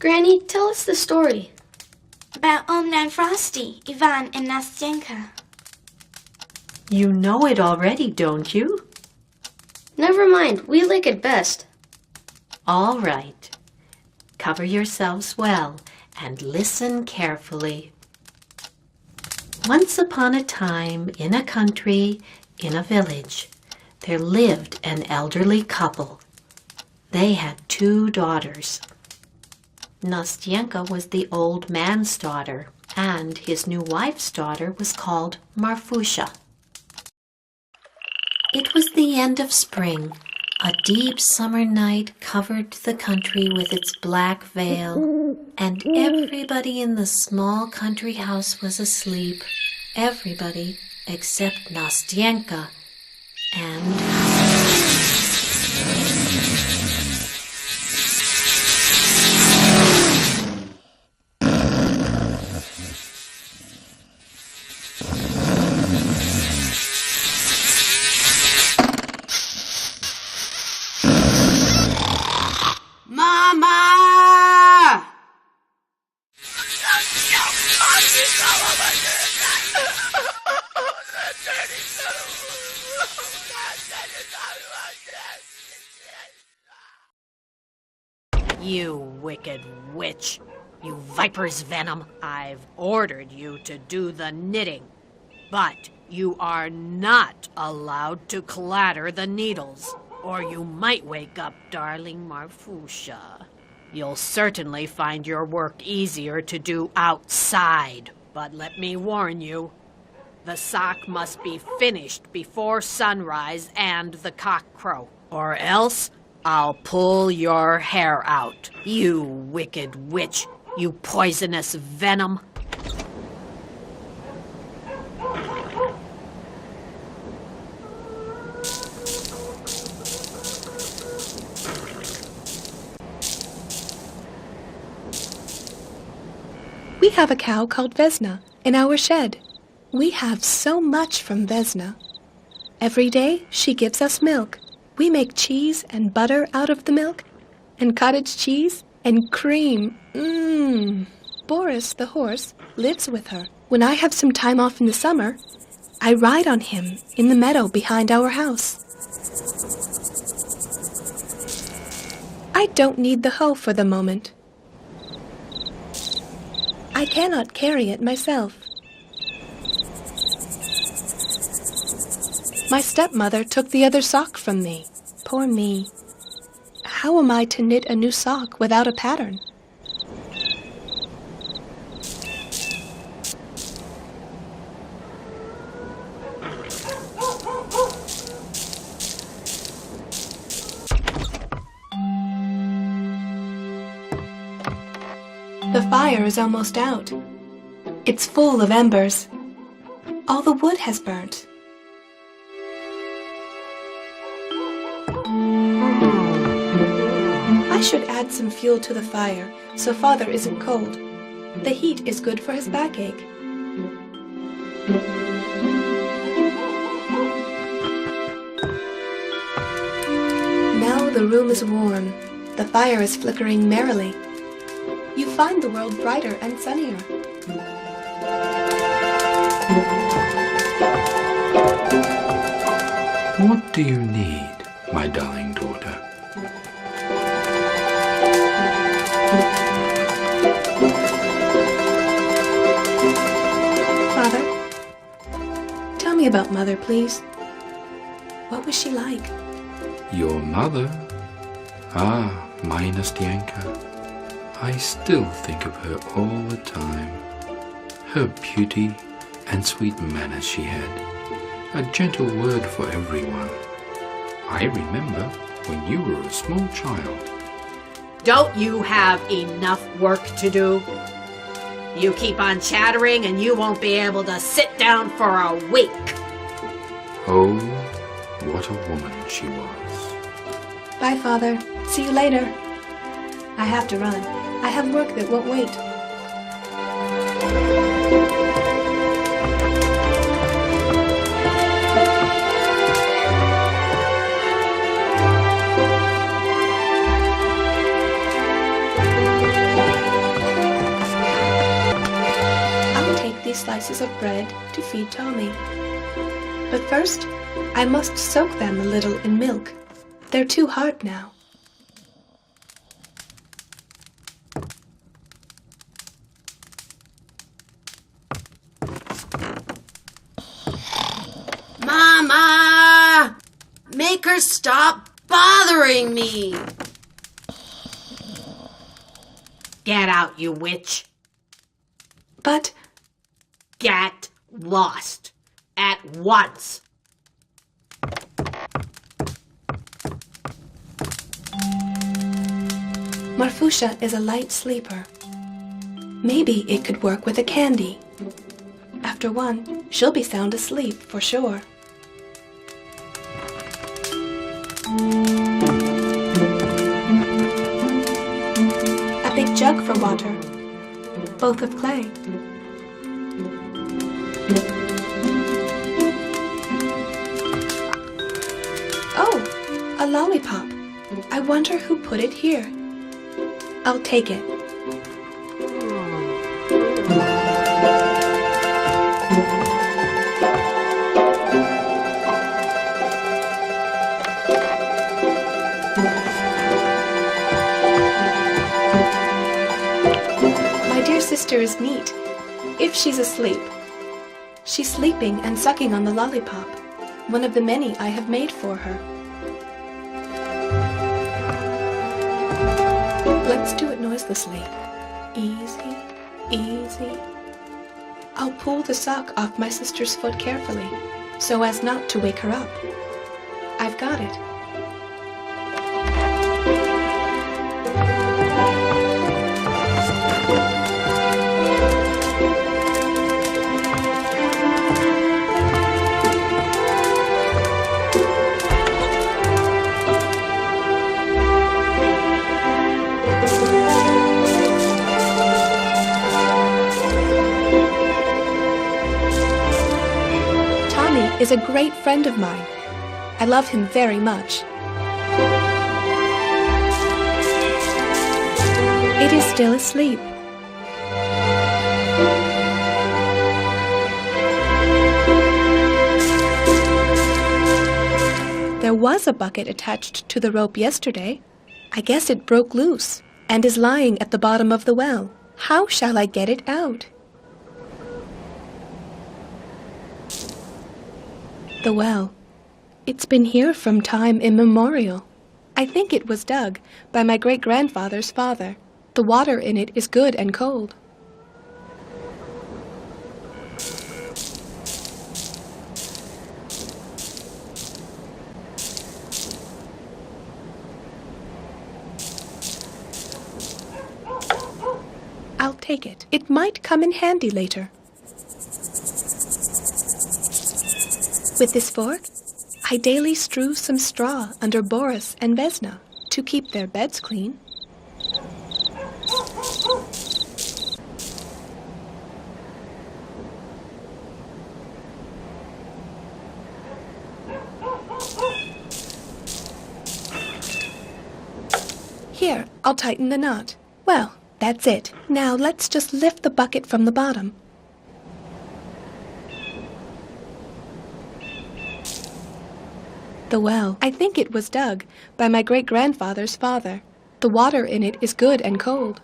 Granny, tell us the story. About Old Man Frosty, Ivan, and Nastienka. You know it already, don't you? Never mind, we like it best. All right. Cover yourselves well and listen carefully. Once upon a time, in a country, in a village, there lived an elderly couple. They had 2 daughters. Nastienka was the old man's daughter, and his new wife's daughter was called Marfusha. It was the end of spring. A deep summer night covered the country with its black veil, and everybody in the small country house was asleep. Everybody except Nastienka and... Mama! You wicked witch! You viper's venom! I've ordered you to do the knitting, but you are not allowed to clatter the needles, or you might wake up darling Marfusha. You'll certainly find your work easier to do outside, but let me warn you, the sock must be finished before sunrise and the cock crow, or else I'll pull your hair out. You wicked witch, you poisonous venom. We have a cow called Vesna in our shed. We have so much from Vesna. Every day she gives us milk. We make cheese and butter out of the milk, and cottage cheese and cream. Boris, the horse, lives with her. When I have some time off in the summer, I ride on him in the meadow behind our house. I don't need the hoe for the moment. I cannot carry it myself. My stepmother took the other sock from me. Poor me. How am I to knit a new sock without a pattern? The fire is almost out. It's full of embers. All the wood has burnt. I should add some fuel to the fire so Father isn't cold. The heat is good for his backache. Now the room is warm. The fire is flickering merrily. You find the world brighter and sunnier. What do you need, my darling daughter? Father, tell me about Mother, please. What was she like? Your mother? Ah, my Nastienka. I still think of her all the time. Her beauty and sweet manners she had. A gentle word for everyone. I remember when you were a small child. Don't you have enough work to do? You keep on chattering and you won't be able to sit down for a week. Oh, what a woman she was. Bye, Father. See you later. I have to run. I have work that won't wait. slices of bread to feed Tommy. But first, I must soak them a little in milk. They're too hard now. Mama! Make her stop bothering me! Get out, you witch! But Get lost! At once! Marfusha is a light sleeper. Maybe it could work with a candy. After one, she'll be sound asleep for sure. A big jug for water, both of clay. Oh, a lollipop. I wonder who put it here. I'll take it. My dear sister is neat, if she's asleep. She's sleeping and sucking on the lollipop, one of the many I have made for her. Let's do it noiselessly. Easy, easy. I'll pull the sock off my sister's foot carefully, so as not to wake her up. I've got it. Is a great friend of mine. I love him very much. It is still asleep. There was a bucket attached to the rope yesterday. I guess it broke loose and is lying at the bottom of the well. How shall I get it out? The well. It's been here from time immemorial. I think it was dug by my great-grandfather's father. The water in it is good and cold. I'll take it. It might come in handy later. With this fork, I daily strew some straw under Boris and Vesna to keep their beds clean. Here, I'll tighten the knot. Well, that's it. Now let's just lift the bucket from the bottom. The well. I think it was dug by my great-grandfather's father. The water in it is good and cold.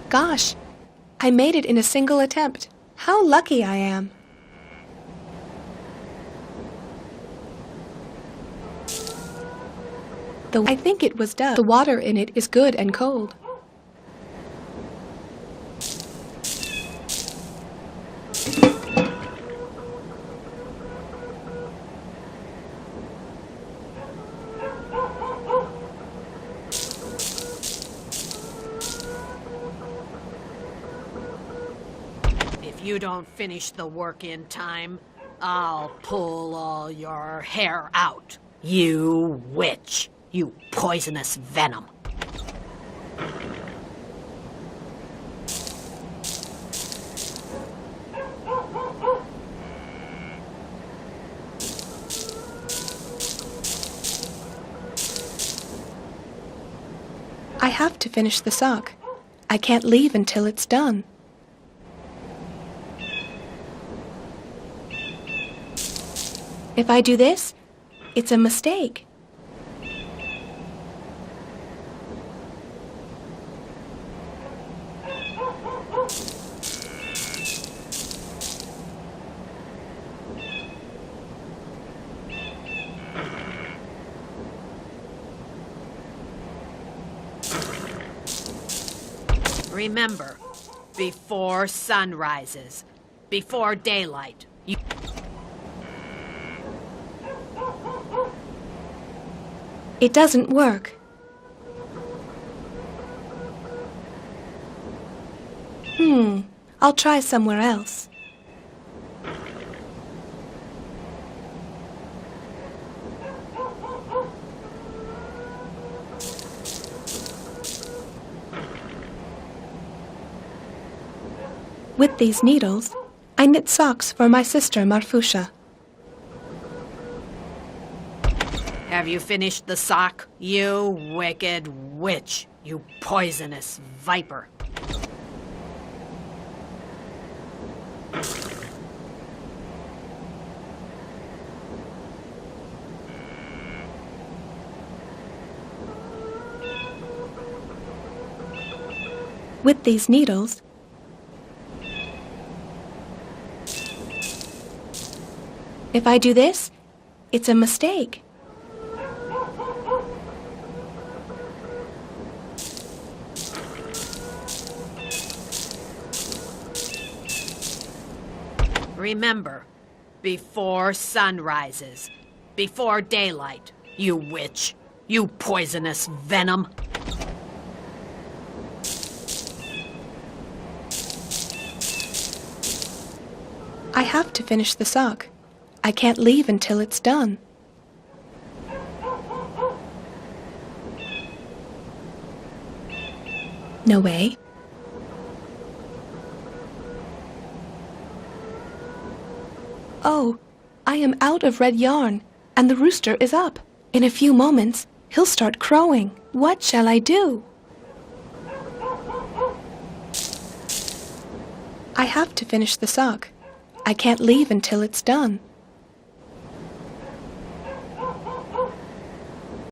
Gosh, I made it in a single attempt. How lucky I am. I think it was dug. The water in it is good and cold. If you don't finish the work in time, I'll pull all your hair out. You witch! You poisonous venom! have to finish the sock. I can't leave until it's done. If I do this, it's a mistake. Remember, before sun rises, before daylight, you... It doesn't work. I'll try somewhere else. With these needles, I knit socks for my sister Marfusha. Have you finished the sock? You wicked witch! You poisonous viper! With these needles, if I do this, it's a mistake. Remember, before sun rises, before daylight, you witch, you poisonous venom. I have to finish the sock. I can't leave until it's done. No way. Oh, I am out of red yarn, and the rooster is up. In a few moments, he'll start crowing. What shall I do? I have to finish the sock. I can't leave until it's done.